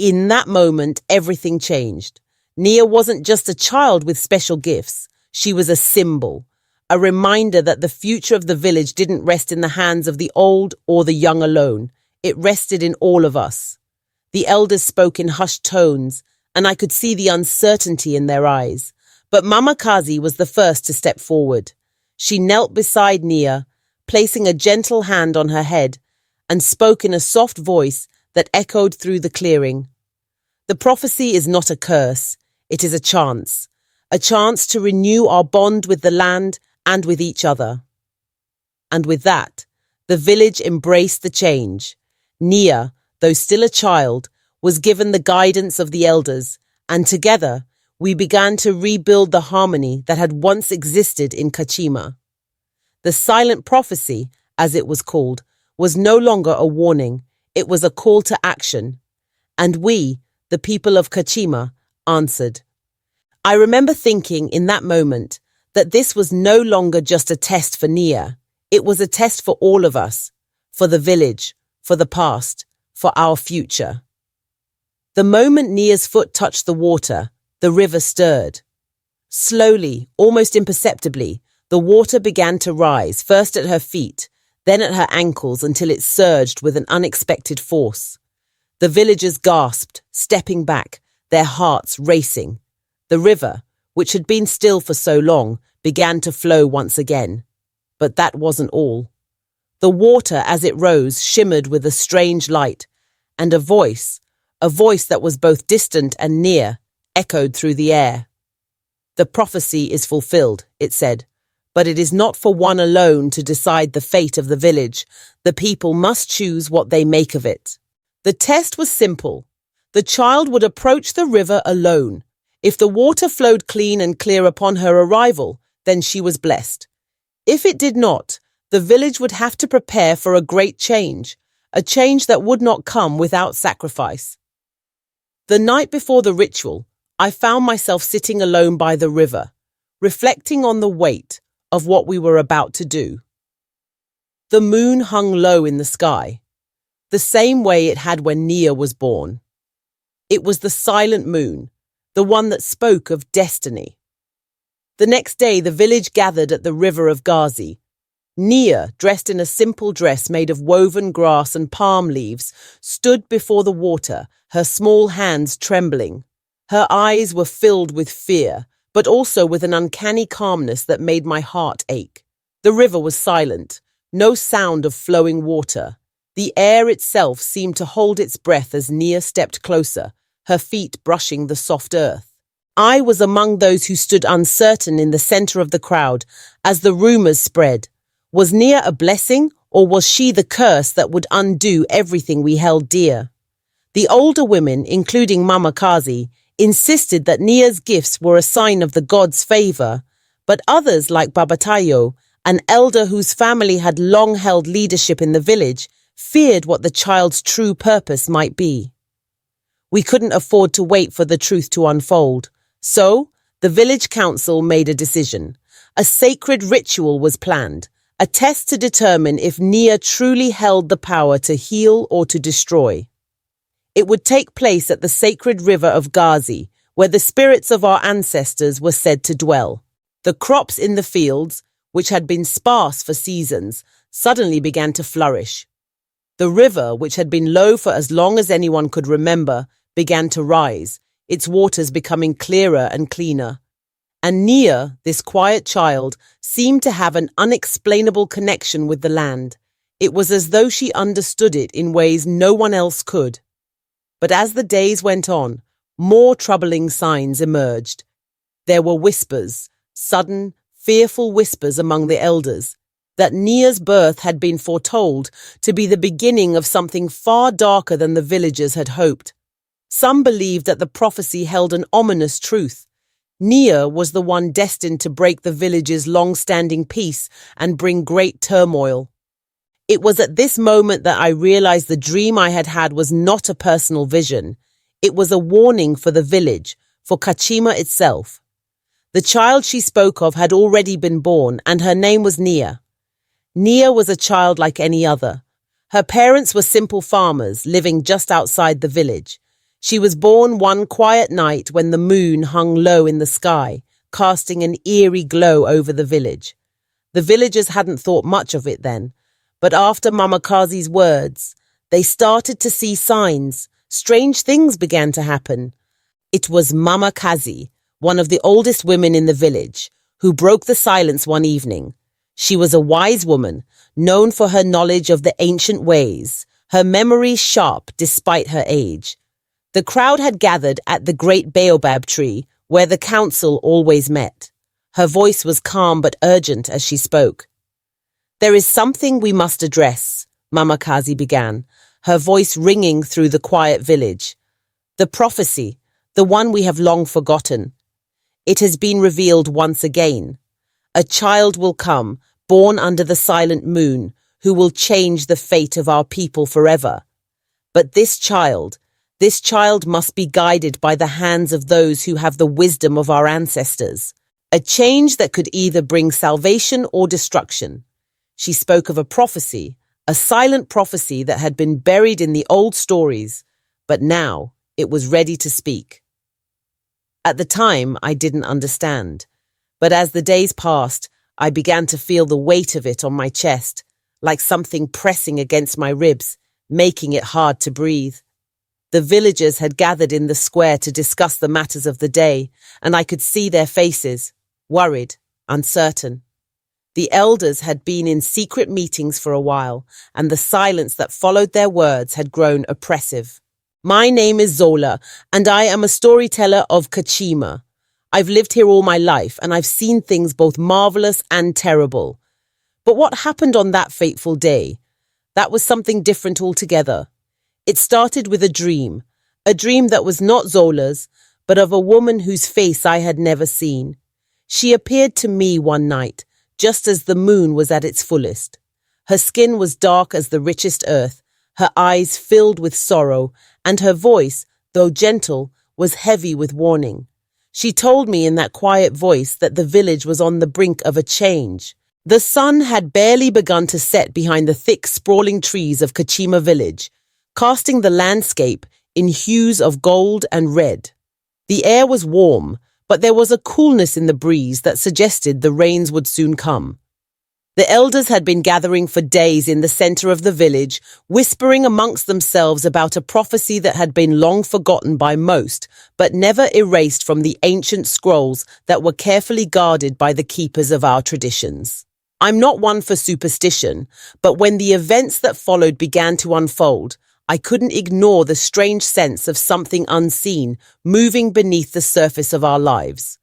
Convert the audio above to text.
In that moment, everything changed. Nia wasn't just a child with special gifts. She was a symbol, a reminder that the future of the village didn't rest in the hands of the old or the young alone. It rested in all of us. The elders spoke in hushed tones, and I could see the uncertainty in their eyes. But Mama Kazi was the first to step forward. She knelt beside Nia, placing a gentle hand on her head, and spoke in a soft voice that echoed through the clearing. The prophecy is not a curse, it is a chance to renew our bond with the land and with each other. And with that, the village embraced the change. Nia, though still a child, was given the guidance of the elders, and together we began to rebuild the harmony that had once existed in Kachima. The silent prophecy, as it was called, was no longer a warning, it was a call to action. And we, the people of Kachima, answered. I remember thinking in that moment that this was no longer just a test for Nia, it was a test for all of us, for the village, for the past, for our future. The moment Nia's foot touched the water, the river stirred. Slowly, almost imperceptibly, the water began to rise, first at her feet, then at her ankles until it surged with an unexpected force. The villagers gasped, stepping back, their hearts racing. The river, which had been still for so long, began to flow once again. But that wasn't all. The water, as it rose, shimmered with a strange light, and a voice that was both distant and near, echoed through the air. The prophecy is fulfilled, it said, but it is not for one alone to decide the fate of the village. The people must choose what they make of it. The test was simple. The child would approach the river alone. If the water flowed clean and clear upon her arrival, then she was blessed. If it did not, the village would have to prepare for a great change, a change that would not come without sacrifice. The night before the ritual, I found myself sitting alone by the river, reflecting on the weight of what we were about to do. The moon hung low in the sky, the same way it had when Nia was born. It was the silent moon, the one that spoke of destiny. The next day, the village gathered at the river of Ghazi. Nia, dressed in a simple dress made of woven grass and palm leaves, stood before the water, her small hands trembling. Her eyes were filled with fear, but also with an uncanny calmness that made my heart ache. The river was silent, no sound of flowing water. The air itself seemed to hold its breath as Nia stepped closer, her feet brushing the soft earth. I was among those who stood uncertain in the center of the crowd as the rumors spread. Was Nia a blessing, or was she the curse that would undo everything we held dear? The older women, including Mama Kazi, insisted that Nia's gifts were a sign of the gods' favor, but others like Babatayo, an elder whose family had long held leadership in the village, feared what the child's true purpose might be. We couldn't afford to wait for the truth to unfold, so the village council made a decision. A sacred ritual was planned, a test to determine if Nia truly held the power to heal or to destroy. It would take place at the sacred river of Ghazi, where the spirits of our ancestors were said to dwell. The crops in the fields, which had been sparse for seasons, suddenly began to flourish. The river, which had been low for as long as anyone could remember, began to rise, its waters becoming clearer and cleaner. And Nia, this quiet child, seemed to have an unexplainable connection with the land. It was as though she understood it in ways no one else could. But as the days went on, more troubling signs emerged. There were whispers, sudden, fearful whispers among the elders, that Nia's birth had been foretold to be the beginning of something far darker than the villagers had hoped. Some believed that the prophecy held an ominous truth. Nia was the one destined to break the village's long-standing peace and bring great turmoil. It was at this moment that I realized the dream I had had was not a personal vision. It was a warning for the village, for Kachima itself. The child she spoke of had already been born, and her name was Nia. Nia was a child like any other. Her parents were simple farmers living just outside the village. She was born one quiet night when the moon hung low in the sky, casting an eerie glow over the village. The villagers hadn't thought much of it then, but after Mama Kazi's words, they started to see signs. Strange things began to happen. It was Mama Kazi, one of the oldest women in the village, who broke the silence one evening. She was a wise woman, known for her knowledge of the ancient ways, her memory sharp despite her age. The crowd had gathered at the great baobab tree, where the council always met. Her voice was calm but urgent as she spoke. "There is something we must address," Mama Kazi began, her voice ringing through the quiet village. "The prophecy, the one we have long forgotten. It has been revealed once again. A child will come, born under the silent moon, who will change the fate of our people forever. But this child must be guided by the hands of those who have the wisdom of our ancestors. A change that could either bring salvation or destruction." She spoke of a prophecy, a silent prophecy that had been buried in the old stories, but now it was ready to speak. At the time, I didn't understand, but as the days passed, I began to feel the weight of it on my chest, like something pressing against my ribs, making it hard to breathe. The villagers had gathered in the square to discuss the matters of the day, and I could see their faces, worried, uncertain. The elders had been in secret meetings for a while, and the silence that followed their words had grown oppressive. "My name is Zola, and I am a storyteller of Kachima. I've lived here all my life, and I've seen things both marvelous and terrible. But what happened on that fateful day? That was something different altogether. It started with a dream that was not Zola's, but of a woman whose face I had never seen. She appeared to me one night, just as the moon was at its fullest. Her skin was dark as the richest earth, her eyes filled with sorrow, and her voice, though gentle, was heavy with warning. She told me in that quiet voice that the village was on the brink of a change. The sun had barely begun to set behind the thick, sprawling trees of Kachima village, casting the landscape in hues of gold and red. The air was warm, but there was a coolness in the breeze that suggested the rains would soon come. The elders had been gathering for days in the center of the village, whispering amongst themselves about a prophecy that had been long forgotten by most, but never erased from the ancient scrolls that were carefully guarded by the keepers of our traditions. I'm not one for superstition, but when the events that followed began to unfold, I couldn't ignore the strange sense of something unseen moving beneath the surface of our lives.